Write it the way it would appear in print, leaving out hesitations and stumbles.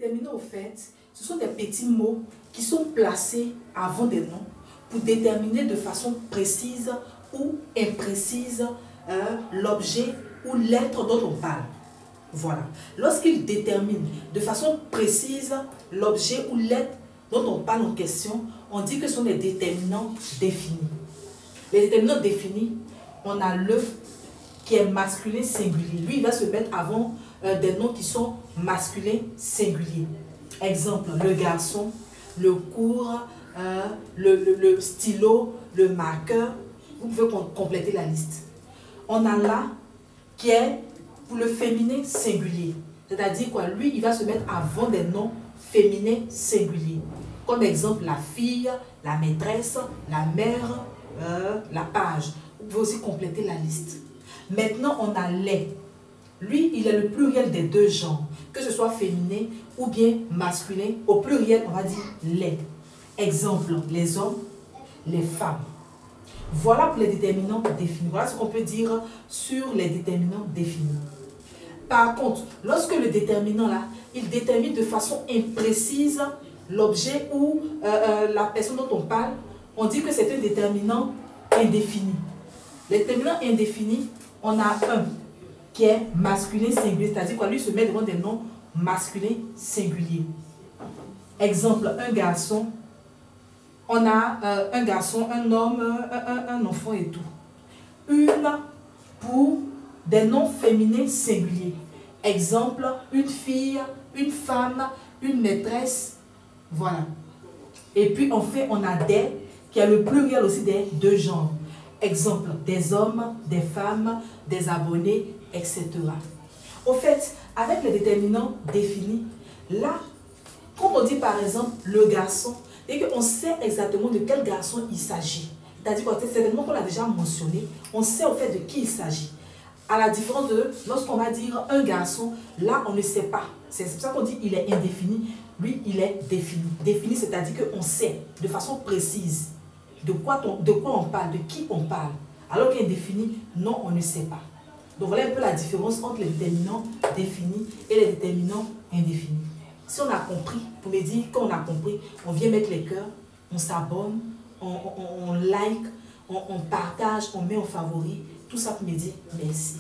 déterminants, au fait, ce sont des petits mots qui sont placés avant des noms pour déterminer de façon précise ou imprécise l'objet ou l'être dont on parle. Voilà. Lorsqu'il détermine de façon précise l'objet ou l'être dont on parle en question, on dit que ce sont des déterminants définis. Les déterminants définis, on a le qui est masculin singulier. Lui, il va se mettre avant des noms qui sont masculins singuliers. Exemple, le garçon, le cours, le stylo, le marqueur. Vous pouvez compléter la liste. On a là qui est pour le féminin singulier. C'est-à-dire quoi? Lui, il va se mettre avant des noms féminins singuliers. Comme exemple, la fille, la maîtresse, la mère, la page. Vous pouvez aussi compléter la liste. Maintenant, on a les. Lui, il est le pluriel des deux genres. Que ce soit féminin ou bien masculin. Au pluriel, on va dire les. Exemple, les hommes, les femmes. Voilà pour les déterminants définis. Voilà ce qu'on peut dire sur les déterminants définis. Par contre, lorsque le déterminant là, il détermine de façon imprécise l'objet ou la personne dont on parle, on dit que c'est un déterminant indéfini. Les déterminants indéfinis, on a un qui est masculin singulier, c'est-à-dire qu'on lui se met devant des noms masculins singuliers. Exemple, un garçon, on a un garçon, un homme, un enfant et tout. Une pour des noms féminins singuliers. Exemple, une fille, une femme, une maîtresse. Voilà. Et puis enfin, on a des, qui a le pluriel aussi des deux genres. Exemple, des hommes, des femmes, des abonnés, etc. Au fait, avec les déterminants définis, là, quand on dit par exemple le garçon, et qu'on sait exactement de quel garçon il s'agit. C'est-à-dire que c'est événement qu'on a déjà mentionné, on sait au fait de qui il s'agit. À la différence de lorsqu'on va dire un garçon, là on ne sait pas. C'est pour ça qu'on dit il est indéfini, lui il est défini. Défini, c'est-à-dire qu'on sait de façon précise de quoi on parle, de qui on parle. Alors qu'indéfini, non, on ne sait pas. Donc voilà un peu la différence entre les déterminants définis et les déterminants indéfinis. Si on a compris, vous me dire qu'on a compris, on vient mettre les cœurs, on s'abonne, on like, on partage, on met en favori. Tout ça pour me dire merci.